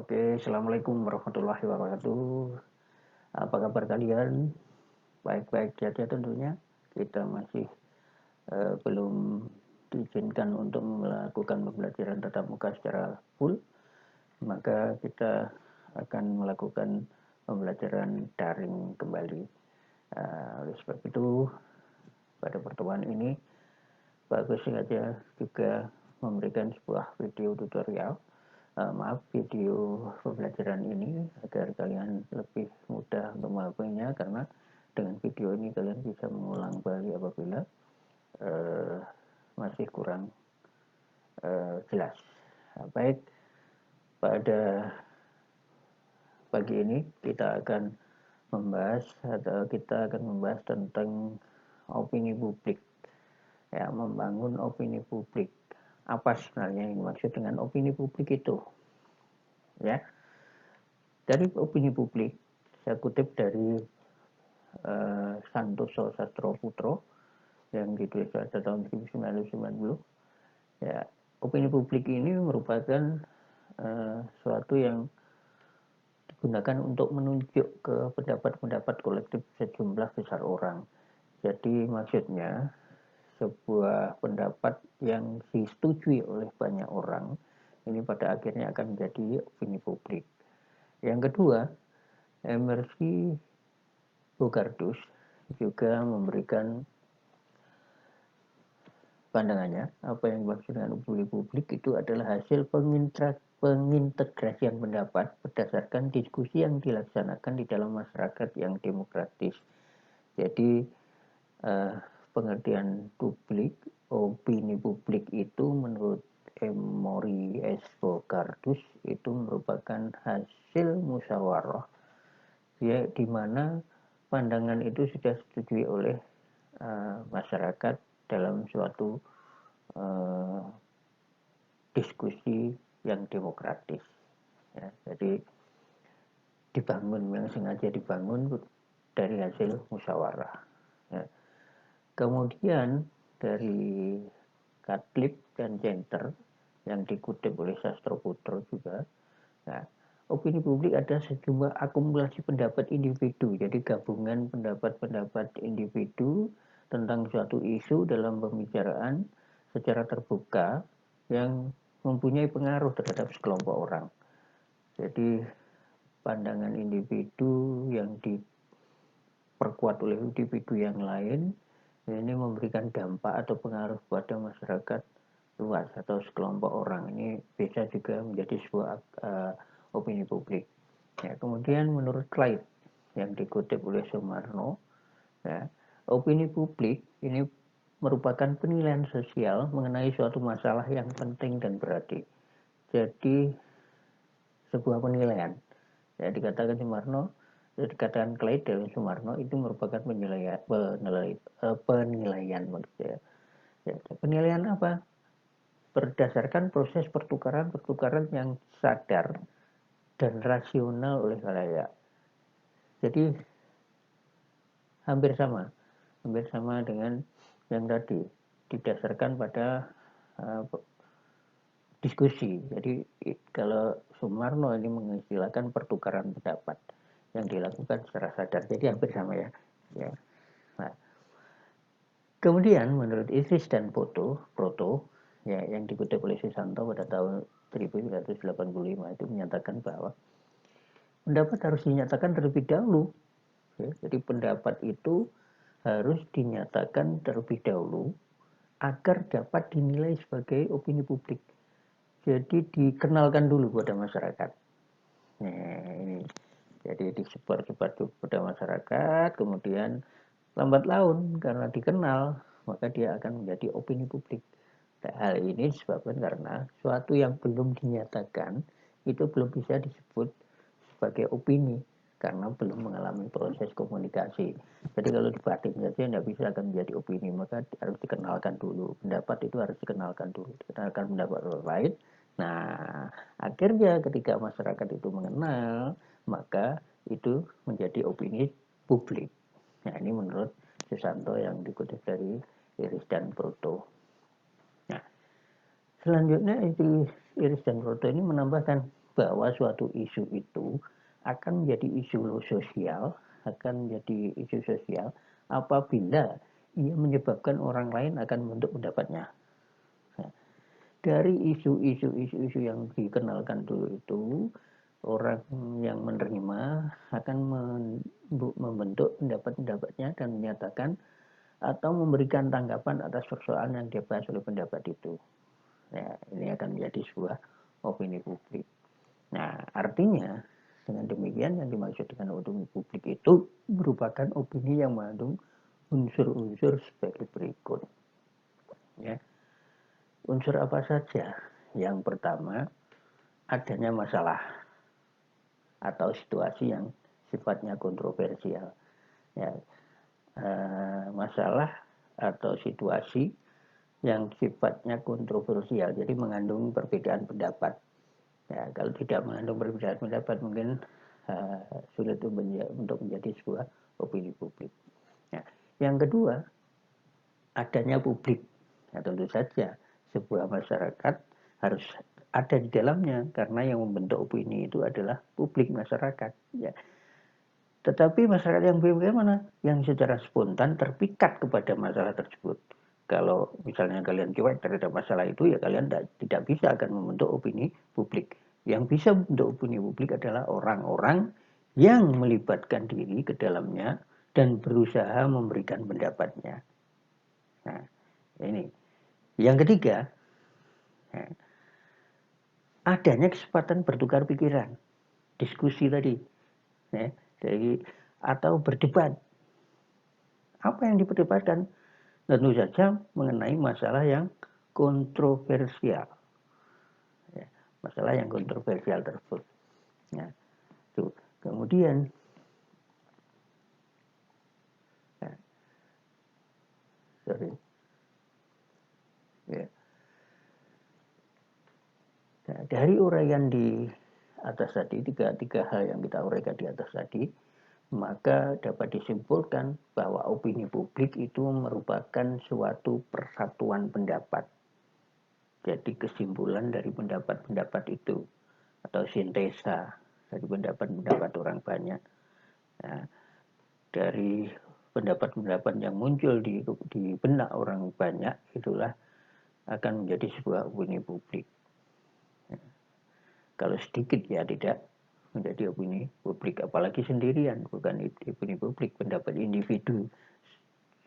Oke, assalamualaikum warahmatullahi wabarakatuh. Apa kabar kalian? Baik-baik saja tentunya. Kita masih belum diizinkan untuk melakukan pembelajaran tatap muka secara full, maka kita akan melakukan pembelajaran daring kembali. Oleh sebab itu, pada pertemuan ini, Pak Agus sengaja juga memberikan sebuah video tutorial video pembelajaran ini agar kalian lebih mudah untuk memahaminya, karena dengan video ini kalian bisa mengulang kembali apabila masih kurang jelas. Baik, pada pagi ini kita akan membahas tentang opini publik, ya, membangun opini publik. Apa sebenarnya yang dimaksud dengan opini publik itu? Ya, dari opini publik saya kutip dari Santoso Sastroputro yang ditulis pada tahun 1990. Ya, opini publik ini merupakan suatu yang digunakan untuk menunjuk ke pendapat-pendapat kolektif sejumlah besar orang. Jadi maksudnya sebuah pendapat yang disetujui oleh banyak orang ini pada akhirnya akan menjadi opini publik. Yang kedua, Emersi Bogardus juga memberikan pandangannya. Apa yang dimaksud dengan opini publik itu adalah hasil pengintegrasian pendapat berdasarkan diskusi yang dilaksanakan di dalam masyarakat yang demokratis. Jadi pengertian publik, opini publik itu menurut Emory S. Bogardus itu merupakan hasil musyawarah, ya, di mana pandangan itu sudah disetujui oleh masyarakat dalam suatu diskusi yang demokratis. Ya, jadi yang sengaja dibangun dari hasil musyawarah. Ya. Kemudian dari Catlip dan Genter yang dikutip oleh Sastroputro juga, ya, opini publik ada sejumlah akumulasi pendapat individu, jadi gabungan pendapat-pendapat individu tentang suatu isu dalam pembicaraan secara terbuka yang mempunyai pengaruh terhadap sekelompok orang. Jadi pandangan individu yang diperkuat oleh individu yang lain ini memberikan dampak atau pengaruh pada masyarakat luas atau sekelompok orang. Ini bisa juga menjadi sebuah opini publik. Ya, kemudian menurut Clyde yang dikutip oleh Sumarno, ya, opini publik ini merupakan penilaian sosial mengenai suatu masalah yang penting dan berarti. Jadi sebuah penilaian. Ya, dikatakan Sumarno, dikatakan Clyde dan Sumarno itu merupakan penilaian maksudnya. Ya, penilaian apa? Berdasarkan proses pertukaran yang sadar dan rasional oleh khalayak. Jadi hampir sama dengan yang tadi, didasarkan pada diskusi. Jadi kalau Sumarno ini mengistilahkan pertukaran pendapat yang dilakukan secara sadar, jadi hampir sama ya. Nah, kemudian menurut Idris dan Proto ya, yang dikutip oleh Susanto pada tahun 1985 itu menyatakan bahwa pendapat harus dinyatakan terlebih dahulu. Ya, jadi pendapat itu harus dinyatakan terlebih dahulu agar dapat dinilai sebagai opini publik. Jadi dikenalkan dulu pada masyarakat. Nah, ini jadi disebar pada masyarakat, kemudian lambat laun karena dikenal maka dia akan menjadi opini publik. Nah, hal ini disebabkan karena suatu yang belum dinyatakan itu belum bisa disebut sebagai opini karena belum mengalami proses komunikasi. Jadi kalau dibatin saja tidak bisa akan menjadi opini, maka harus dikenalkan dulu. Pendapat itu harus dikenalkan dulu, dikenalkan pendapat orang lain. Nah, akhirnya ketika masyarakat itu mengenal, maka itu menjadi opini publik. Nah, ini menurut Susanto yang dikutip dari Iris dan Proto. Nah, selanjutnya Iris dan Proto ini menambahkan bahwa suatu isu itu akan menjadi isu sosial, apabila ia menyebabkan orang lain akan membentuk pendapatnya. Nah, dari isu-isu yang dikenalkan dulu itu, orang yang menerima akan membentuk pendapat-pendapatnya dan menyatakan atau memberikan tanggapan atas persoalan yang dibahas oleh pendapat itu. Nah, ini akan menjadi sebuah opini publik. Nah, artinya dengan demikian yang dimaksud dengan opini publik itu merupakan opini yang mengandung unsur-unsur sebagai berikut. Ya. Unsur apa saja? Yang pertama, adanya masalah atau situasi yang sifatnya kontroversial. Ya, masalah atau situasi yang sifatnya kontroversial, jadi mengandung perbedaan pendapat. Ya, kalau tidak mengandung perbedaan pendapat mungkin sulit untuk menjadi sebuah opini publik. Ya. Yang kedua, adanya publik. Ya, tentu saja sebuah masyarakat harus ada di dalamnya karena yang membentuk opini itu adalah publik masyarakat. Ya. Tetapi masyarakat yang bagaimana? Yang secara spontan terpikat kepada masalah tersebut. Kalau misalnya kalian cuek terhadap masalah itu, ya kalian tidak bisa akan membentuk opini publik. Yang bisa membentuk opini publik adalah orang-orang yang melibatkan diri ke dalamnya dan berusaha memberikan pendapatnya. Nah, ini. Yang ketiga, adanya kesempatan bertukar pikiran, diskusi tadi, atau berdebat. Apa yang diperdebatkan? Tentu saja mengenai masalah yang kontroversial. Ya, masalah yang kontroversial tersebut. Ya, tuh. Kemudian ya, Ya. Nah, dari uraian di atas tadi, tiga hal yang kita uraikan di atas tadi, maka dapat disimpulkan bahwa opini publik itu merupakan suatu persatuan pendapat. Jadi kesimpulan dari pendapat-pendapat itu atau sintesa dari pendapat-pendapat orang banyak. Nah, dari pendapat-pendapat yang muncul di benak orang banyak itulah akan menjadi sebuah opini publik. Kalau sedikit ya tidak menjadi opini publik, apalagi sendirian, bukan opini publik, pendapat individu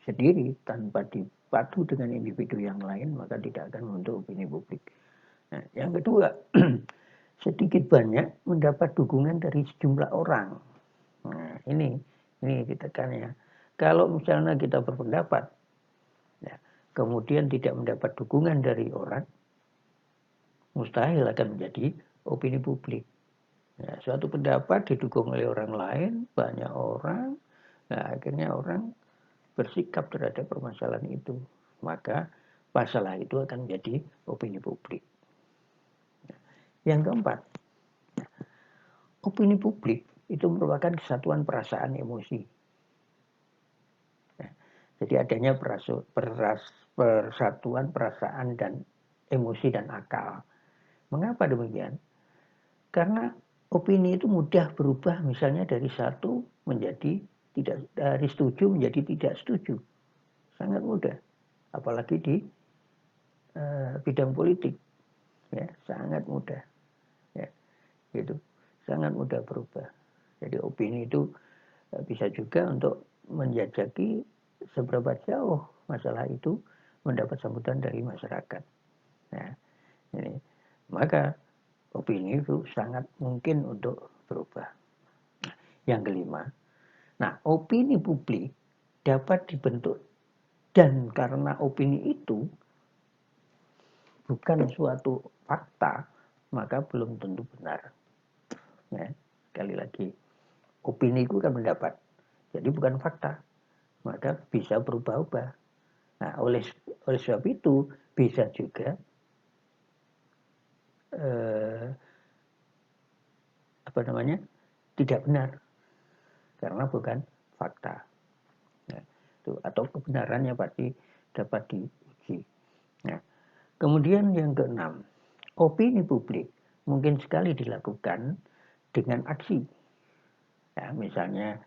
sendiri tanpa dipadu dengan individu yang lain maka tidak akan membentuk opini publik. Nah, yang kedua, sedikit banyak mendapat dukungan dari sejumlah orang. Nah, ini ditekannya. Kalau misalnya kita berpendapat, ya, kemudian tidak mendapat dukungan dari orang, mustahil akan menjadi opini publik. Ya, suatu pendapat didukung oleh orang lain, banyak orang, nah akhirnya orang bersikap terhadap permasalahan itu. Maka masalah itu akan menjadi opini publik. Yang keempat, opini publik itu merupakan kesatuan perasaan emosi. Ya, jadi adanya persatuan perasaan dan emosi dan akal. Mengapa demikian? Karena opini itu mudah berubah misalnya dari satu menjadi tidak, dari setuju menjadi tidak setuju. Sangat mudah. Apalagi di bidang politik. Ya, sangat mudah. Ya, gitu. Sangat mudah berubah. Jadi opini itu bisa juga untuk menjajaki seberapa jauh masalah itu mendapat sambutan dari masyarakat. Nah, ini. Maka opini itu sangat mungkin untuk berubah. Yang kelima, nah opini publik dapat dibentuk dan karena opini itu bukan suatu fakta, maka belum tentu benar. Ya, sekali lagi, opini itu kan pendapat, jadi bukan fakta, maka bisa berubah-ubah. Nah, oleh sebab itu bisa juga tidak benar karena bukan fakta. Nah, itu, atau kebenarannya pasti dapat diuji. Nah, kemudian yang keenam, opini publik mungkin sekali dilakukan dengan aksi. Ya, misalnya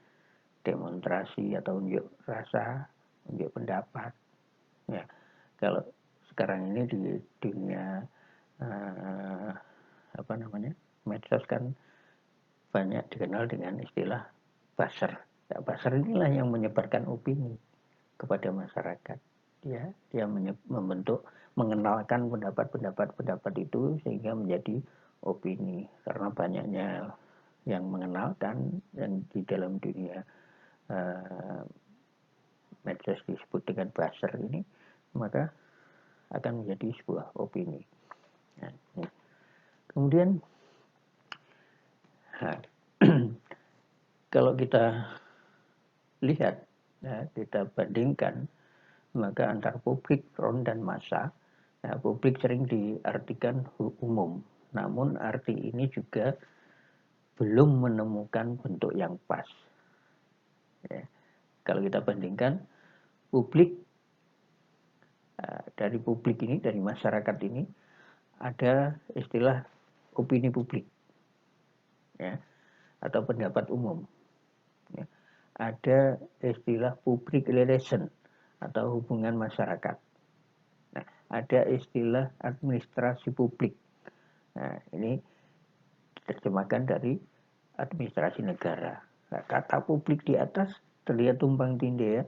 demonstrasi atau unjuk rasa, unjuk pendapat. Ya, kalau sekarang ini di dunia medsos kan banyak dikenal dengan istilah buzzer. Ya, buzzer inilah yang menyebarkan opini kepada masyarakat. Ya, dia membentuk, mengenalkan pendapat itu sehingga menjadi opini. Karena banyaknya yang mengenalkan, yang di dalam dunia medsos disebut dengan buzzer ini, maka akan menjadi sebuah opini. Nah, kemudian kalau kita lihat, ya, kita bandingkan, maka antar publik, front, dan massa. Nah, publik sering diartikan umum, namun arti ini juga belum menemukan bentuk yang pas. Ya, kalau kita bandingkan, publik, dari publik ini, dari masyarakat ini, ada istilah opini publik, ya, atau pendapat umum. Ya. Ada istilah public relation atau hubungan masyarakat. Nah, ada istilah administrasi publik. Nah, ini diterjemahkan dari administrasi negara. Nah, kata publik di atas terlihat tumpang tindih,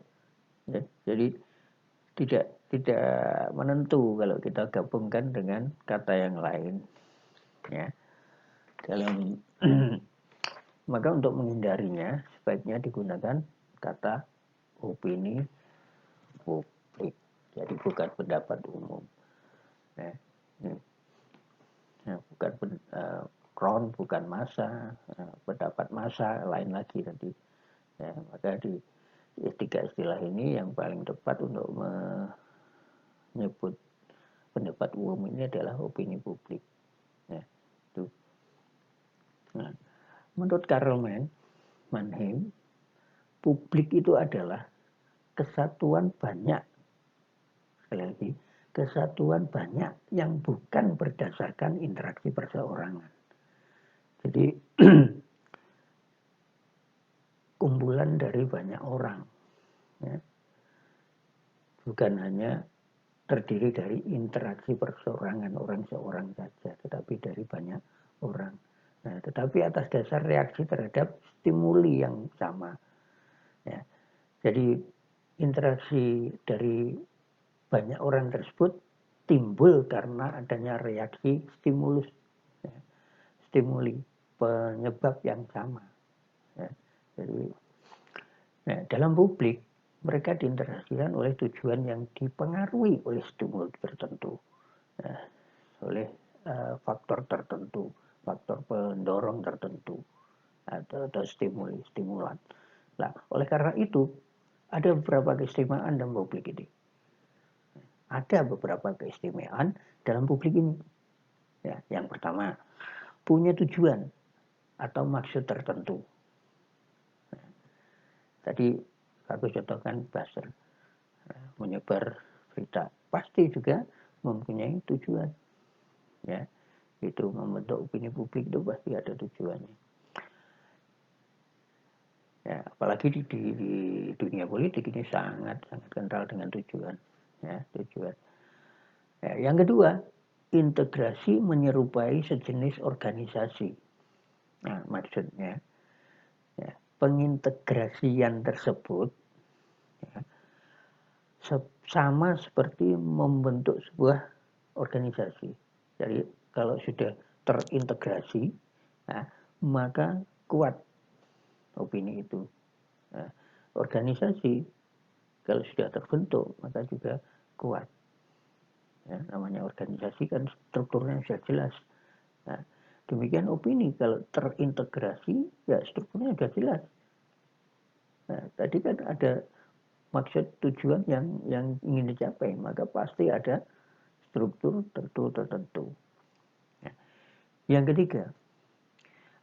ya. Jadi tidak menentu kalau kita gabungkan dengan kata yang lain. Ya. Dalam maka untuk menghindarinya sebaiknya digunakan kata opini publik. Jadi bukan pendapat umum. Nah, bukan front, bukan massa, pendapat massa lain lagi nanti. Ya, maka di tiga istilah ini yang paling tepat untuk menyebut pendapat umum ini adalah opini publik. Ya, itu. Nah, menurut Karl Mannheim, publik itu adalah kesatuan banyak, sekali lagi, kesatuan banyak yang bukan berdasarkan interaksi perseorangan. Jadi kumpulan dari banyak orang, ya. Bukan hanya terdiri dari interaksi perseorangan orang seorang saja, tetapi dari banyak orang. Nah, tetapi atas dasar reaksi terhadap stimuli yang sama. Ya. Jadi interaksi dari banyak orang tersebut timbul karena adanya reaksi stimulus, ya. Stimuli penyebab yang sama. Ya. Jadi, nah, dalam publik mereka diinteraksikan oleh tujuan yang dipengaruhi oleh stimulus tertentu, nah, oleh faktor tertentu, faktor pendorong tertentu atau stimulan. Nah, oleh karena itu ada beberapa keistimewaan dalam publik ini. Ada beberapa keistimewaan dalam publik ini. Ya, yang pertama, punya tujuan atau maksud tertentu. Nah, tadi aku contohkan buzzer, menyebar berita, pasti juga mempunyai tujuan. Ya, itu membentuk opini publik itu pasti ada tujuannya. Ya, apalagi di dunia politik ini sangat kental dengan tujuan. Ya, tujuan. Ya, yang kedua, integrasi menyerupai sejenis organisasi. Nah, maksudnya, ya, pengintegrasian tersebut, ya, sama seperti membentuk sebuah organisasi. Jadi kalau sudah terintegrasi, nah, maka kuat opini itu. Nah, organisasi kalau sudah terbentuk maka juga kuat. Ya, namanya organisasi kan strukturnya sudah jelas. Nah, demikian opini kalau terintegrasi, ya strukturnya sudah jelas. Nah, tadi kan ada maksud tujuan yang ingin dicapai, maka pasti ada struktur tertentu. Nah, yang ketiga,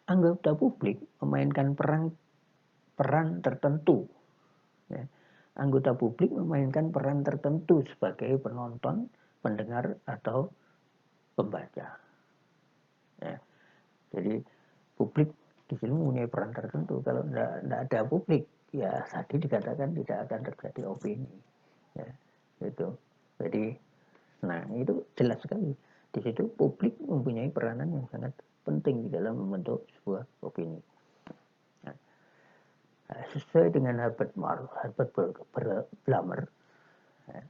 anggota publik memainkan peran tertentu. Ya, anggota publik memainkan peran tertentu sebagai penonton, pendengar, atau pembaca. Ya. Jadi publik di sini mempunyai peran tertentu. Kalau tidak ada publik, ya tadi dikatakan tidak akan terjadi opini. Ya, itu. Jadi, nah itu jelas sekali. Di situ publik mempunyai peranan yang sangat penting di dalam membentuk sebuah opini. Nah, sesuai dengan Herbert Blumer, ya,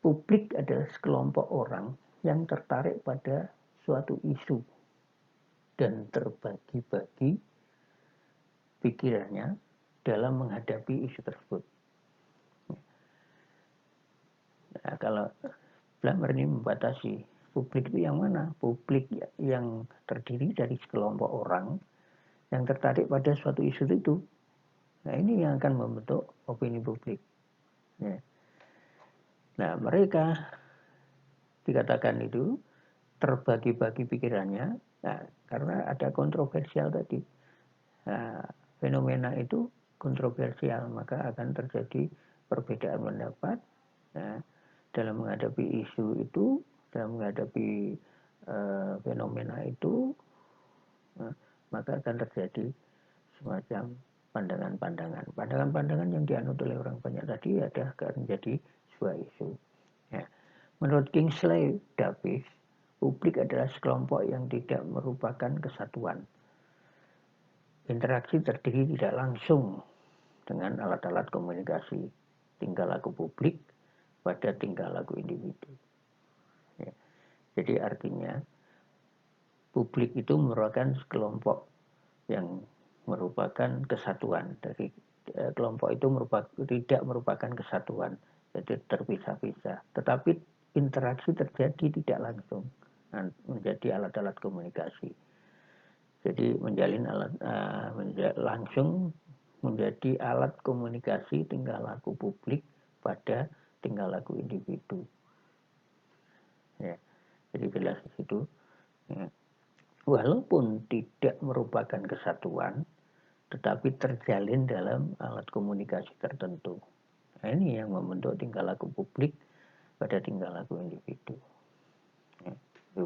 publik adalah sekelompok orang yang tertarik pada suatu isu dan terbagi-bagi pikirannya dalam menghadapi isu tersebut. Nah, kalau Blumer ini membatasi publik itu yang mana? Publik yang terdiri dari sekelompok orang yang tertarik pada suatu isu itu. Nah, ini yang akan membentuk opini publik. Ya. Nah, mereka dikatakan itu terbagi-bagi pikirannya, nah, karena ada kontroversial tadi. Nah, fenomena itu kontroversial, maka akan terjadi perbedaan pendapat. Nah, dalam menghadapi isu itu, dalam menghadapi fenomena itu, maka akan terjadi semacam pandangan-pandangan. Pandangan-pandangan yang dianut oleh orang banyak tadi akan menjadi sebuah isu. Ya. Menurut Kingsley Davis, publik adalah sekelompok yang tidak merupakan kesatuan. Interaksi terdiri tidak langsung dengan alat-alat komunikasi tingkah laku publik pada tingkah laku individu. Ya. Jadi artinya publik itu merupakan sekelompok yang merupakan kesatuan. Dari kelompok itu tidak merupakan kesatuan, jadi terpisah-pisah. Tetapi interaksi terjadi tidak langsung, menjadi alat-alat komunikasi. Jadi langsung menjadi alat komunikasi tingkah laku publik pada tingkah laku individu. Ya, jadi jelas di situ. Ya. Walaupun tidak merupakan kesatuan, tetapi terjalin dalam alat komunikasi tertentu. Nah, ini yang membentuk tingkah laku publik pada tingkah laku individu. Ya, itu.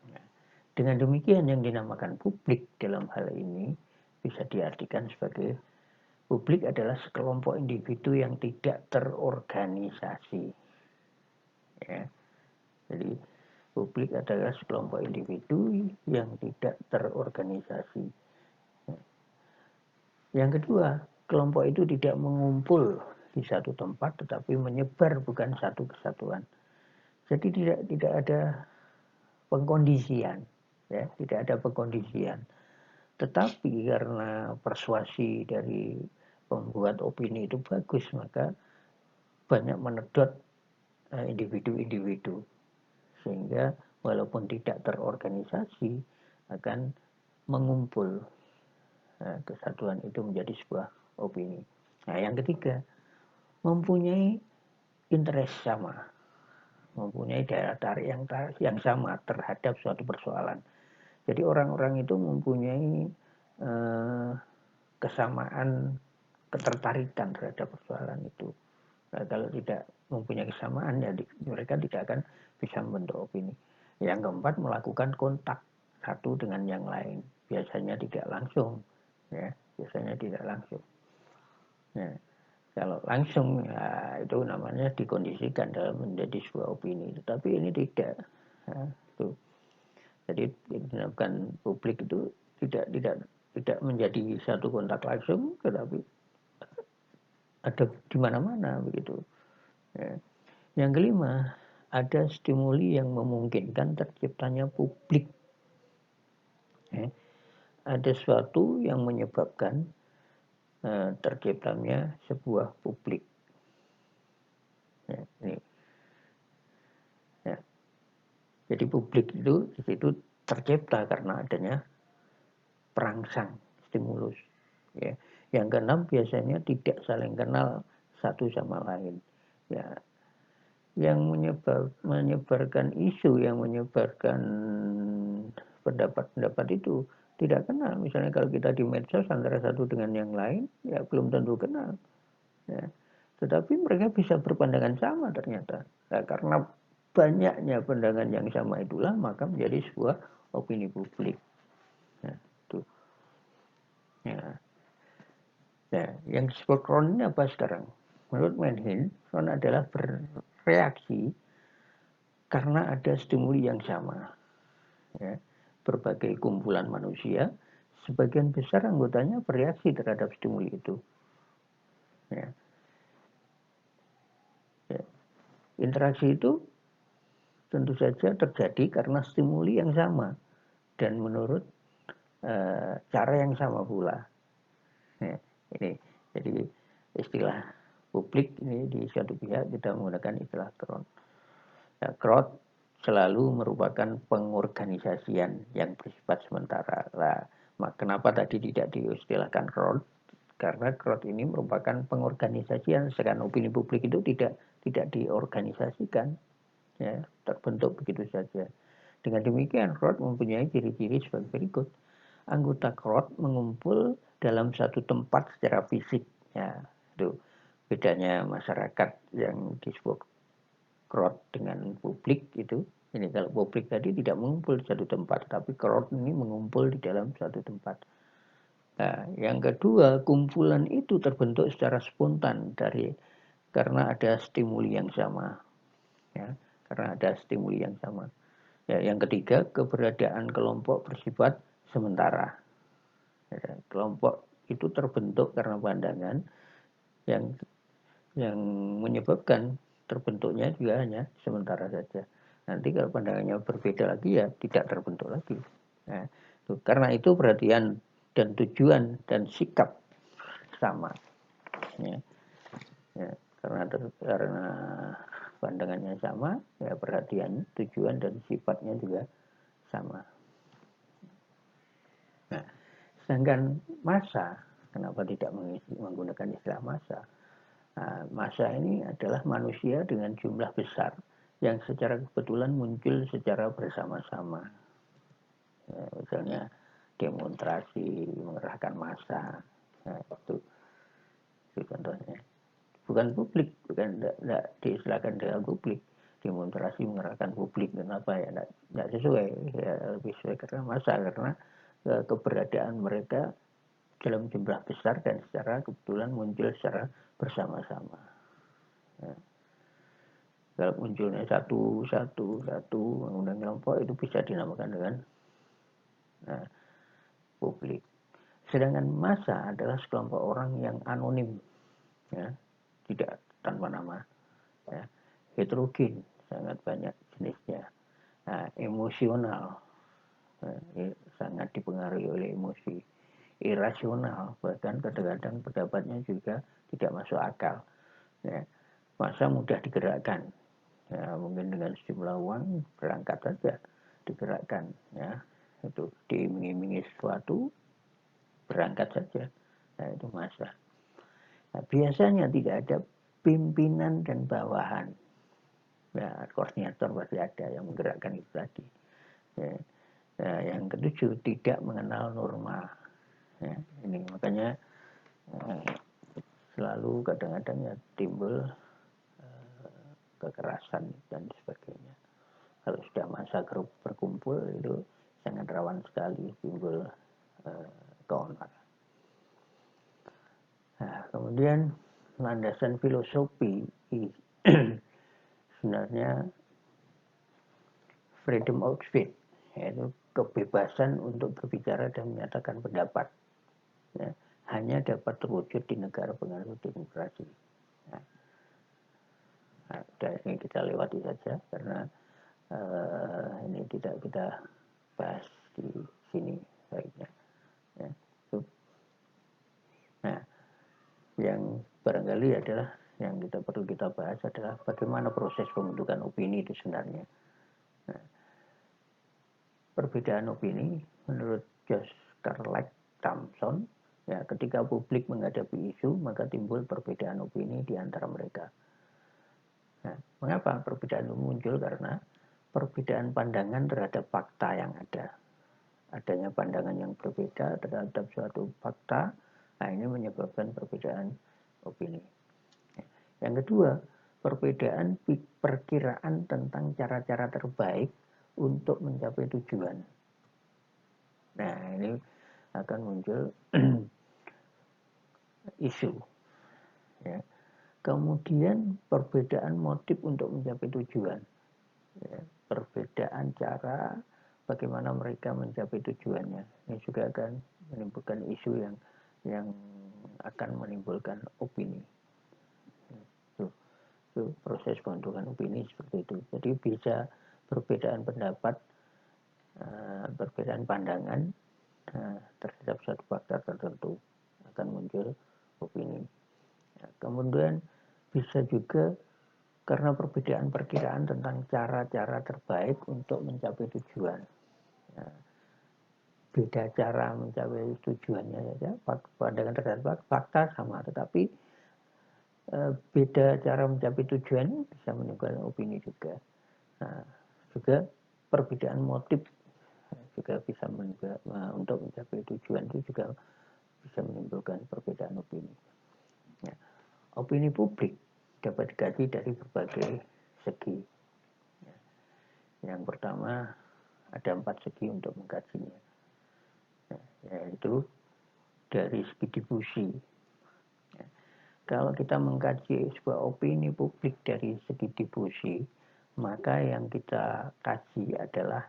Nah, dengan demikian yang dinamakan publik dalam hal ini bisa diartikan sebagai publik adalah sekelompok individu yang tidak terorganisasi. Ya. Jadi publik adalah sekelompok individu yang tidak terorganisasi. Yang kedua, kelompok itu tidak mengumpul di satu tempat tetapi menyebar, bukan satu kesatuan. Jadi tidak ada pengkondisian, ya, tidak ada pengkondisian. Tetapi karena persuasi dari pembuat opini itu bagus, maka banyak menedot individu-individu, sehingga walaupun tidak terorganisasi akan mengumpul. Nah, kesatuan itu menjadi sebuah opini. Nah, yang ketiga, mempunyai interest sama, mempunyai daya tarik yang sama terhadap suatu persoalan. Jadi orang-orang itu mempunyai kesamaan ketertarikan terhadap persoalan itu. Nah, kalau tidak mempunyai kesamaan, ya mereka tidak akan bisa membentuk opini. Yang keempat, melakukan kontak satu dengan yang lain. Biasanya tidak langsung, ya, biasanya tidak langsung. Nah, kalau langsung, ya, itu namanya dikondisikan dalam menjadi sebuah opini. Tetapi ini tidak. Ya, itu. Jadi dinamakan publik itu tidak menjadi satu kontak langsung, tetapi ada di mana-mana begitu. Ya. Yang kelima, ada stimuli yang memungkinkan terciptanya publik. Ya. Ada sesuatu yang menyebabkan terciptanya sebuah publik. Ya, ini. Ya. Jadi publik itu di situ tercipta karena adanya perangsang, stimulus. Ya. Yang keenam, biasanya tidak saling kenal satu sama lain. Ya. Yang menyebarkan isu, yang menyebarkan pendapat-pendapat itu tidak kenal. Misalnya kalau kita di medsos antara satu dengan yang lain, ya belum tentu kenal. Ya. Tetapi mereka bisa berpandangan sama ternyata. Nah, karena banyaknya pandangan yang sama itulah maka menjadi sebuah opini publik. Nah, itu. Ya. Nah, yang disebut Ron ini apa sekarang? Menurut Manhin, Ron adalah bereaksi karena ada stimuli yang sama. Ya. Berbagai kumpulan manusia, sebagian besar anggotanya bereaksi terhadap stimuli itu. Ya. Ya. Interaksi itu tentu saja terjadi karena stimuli yang sama dan menurut cara yang sama pula. Ya, ini jadi istilah publik ini di suatu pihak kita menggunakan istilah crowd. Ya, crowd selalu merupakan pengorganisasian yang bersifat sementara. Nah, kenapa tadi tidak diistilahkan crowd? Karena crowd ini merupakan pengorganisasian, sedangkan opini publik itu tidak diorganisasikan. Ya, terbentuk begitu saja. Dengan demikian, crowd mempunyai ciri-ciri sebagai berikut. Anggota crowd mengumpul dalam satu tempat secara fisik. Ya, itu bedanya masyarakat yang disebut crowd dengan publik itu. Ini kalau publik tadi tidak mengumpul di satu tempat, tapi crowd ini mengumpul di dalam satu tempat. Nah, yang kedua, kumpulan itu terbentuk secara spontan karena ada stimuli yang sama. Ya, karena ada stimuli yang sama. Ya, yang ketiga, keberadaan kelompok bersifat sementara. Ya, kelompok itu terbentuk karena pandangan yang menyebabkan terbentuknya juga hanya sementara saja. Nanti kalau pandangannya berbeda lagi ya tidak terbentuk lagi. Nah, karena itu perhatian dan tujuan dan sikap sama. Ya, ya, karena pandangannya sama, ya perhatian, tujuan dan sifatnya juga sama. Nah, sedangkan massa, kenapa tidak menggunakan istilah massa? Nah, massa ini adalah manusia dengan jumlah besar yang secara kebetulan muncul secara bersama-sama. Ya, misalnya demonstrasi, mengerahkan massa, nah, itu contohnya. Bukan publik, tidak diistilahkan dengan publik. Demonstrasi mengerahkan publik, kenapa ya? Tidak sesuai, ya lebih sesuai karena massa, karena keberadaan mereka dalam jumlah besar dan secara kebetulan muncul secara bersama-sama. Ya. Kalau munculnya satu mengundang kelompok itu bisa dinamakan dengan publik. Sedangkan massa adalah sekelompok orang yang anonim, ya, tidak tanpa nama, ya, heterogen, sangat banyak jenisnya, emosional, ya, sangat dipengaruhi oleh emosi, irasional, bahkan kadang-kadang pendapatnya juga tidak masuk akal. Ya, massa mudah digerakkan, ya, mungkin dengan sejumlah uang berangkat saja digerakkan, ya, itu diiming-imingi sesuatu berangkat saja, nah itu massa. Nah, biasanya tidak ada pimpinan dan bawahan, ya, koordinator pasti ada yang menggerakkan itu tadi, ya. Nah, yang ketujuh, tidak mengenal norma, ya, ini makanya selalu kadang-kadang ya timbul kekerasan dan sebagainya. Kalau sudah masa grup berkumpul itu sangat rawan sekali timbul keonaran. Nah, kemudian landasan filosofi sebenarnya freedom of speech, yaitu kebebasan untuk berbicara dan menyatakan pendapat, ya, hanya dapat terwujud di negara penganut demokrasi. Nah, ini kita lewati saja karena ini tidak kita bahas di sini baiknya. Ya. Nah, yang barangkali adalah yang perlu kita bahas adalah bagaimana proses pembentukan opini itu sebenarnya. Nah, perbedaan opini menurut Josh Carlack Thompson, ya, ketika publik menghadapi isu maka timbul perbedaan opini di antara mereka. Nah, mengapa perbedaan itu muncul? Karena perbedaan pandangan terhadap fakta yang ada. Adanya pandangan yang berbeda terhadap suatu fakta, nah ini menyebabkan perbedaan opini. Yang kedua, perbedaan perkiraan tentang cara-cara terbaik untuk mencapai tujuan. Nah, ini akan muncul isu. Ya. Kemudian perbedaan motif untuk mencapai tujuan. Ya. Perbedaan cara bagaimana mereka mencapai tujuannya. Ini juga akan menimbulkan isu yang akan menimbulkan opini. Itu proses pembentukan opini seperti itu. Jadi bisa perbedaan pendapat, perbedaan pandangan terhadap suatu fakta tertentu akan muncul opini. Kemudian bisa juga karena perbedaan perkiraan tentang cara-cara terbaik untuk mencapai tujuan. Beda cara mencapai tujuannya saja, pandangan terhadap fakta sama, tetapi beda cara mencapai tujuan bisa menimbulkan opini juga. Nah, juga perbedaan motif juga bisa untuk mencapai tujuan itu juga bisa menimbulkan perbedaan opini. Ya. Opini publik dapat dikaji dari berbagai segi. Ya. Yang pertama ada 4 segi untuk mengkajinya, yaitu dari segi difusi. Kalau kita mengkaji sebuah opini publik dari segi difusi, maka yang kita kaji adalah,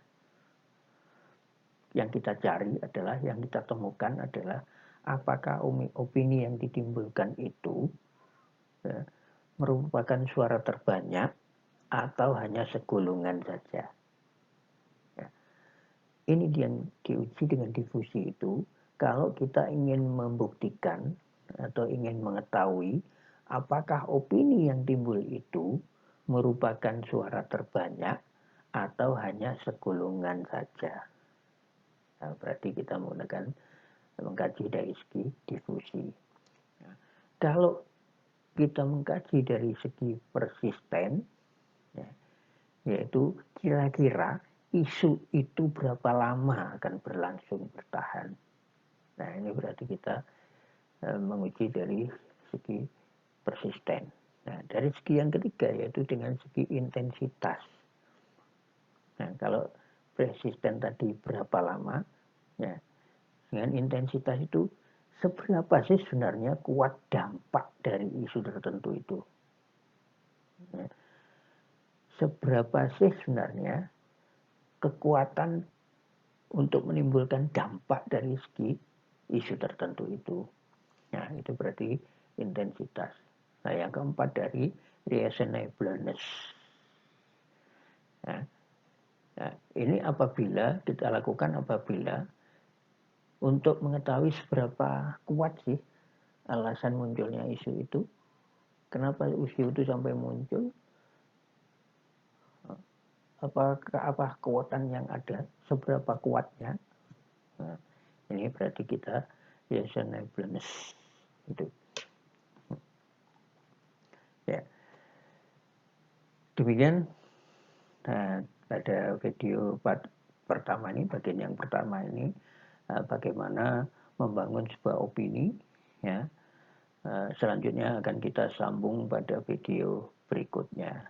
yang kita cari adalah, yang kita temukan adalah apakah opini yang ditimbulkan itu merupakan suara terbanyak atau hanya segolongan saja. Ini yang diuji dengan difusi itu. Kalau kita ingin membuktikan atau ingin mengetahui apakah opini yang timbul itu merupakan suara terbanyak atau hanya segolongan saja. Nah, berarti kita mengkaji dari segi difusi. Nah, kalau kita mengkaji dari segi persisten, yaitu kira-kira isu itu berapa lama akan berlangsung bertahan. Nah, ini berarti kita menguji dari segi persisten. Nah, dari segi yang ketiga yaitu dengan segi intensitas. Nah, kalau persisten tadi berapa lama, ya, dengan intensitas itu seberapa sih sebenarnya kuat dampak dari isu tertentu itu. Ya. Seberapa sih sebenarnya kekuatan untuk menimbulkan dampak dari segi isu tertentu itu. Nah, itu berarti intensitas. Nah, yang keempat dari reasonableness. Nah, ini apabila kita lakukan untuk mengetahui seberapa kuat sih alasan munculnya isu itu, kenapa isu itu sampai muncul, apa kekuatan yang ada, seberapa kuatnya. Nah, ini berarti kita reasonableness itu. Ya. Demikian pada video pertama ini, bagian yang pertama ini, bagaimana membangun sebuah opini. Ya. Selanjutnya akan kita sambung pada video berikutnya.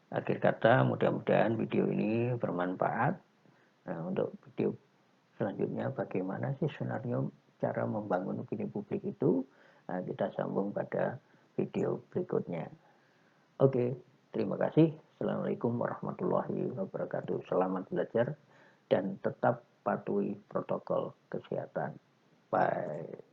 Akhir kata, mudah-mudahan video ini bermanfaat. Untuk video selanjutnya, bagaimana sih sebenarnya cara membangun opini publik itu, kita sambung pada video berikutnya. Oke, terima kasih. Assalamualaikum warahmatullahi wabarakatuh. Selamat belajar dan tetap patuhi protokol kesehatan. Bye.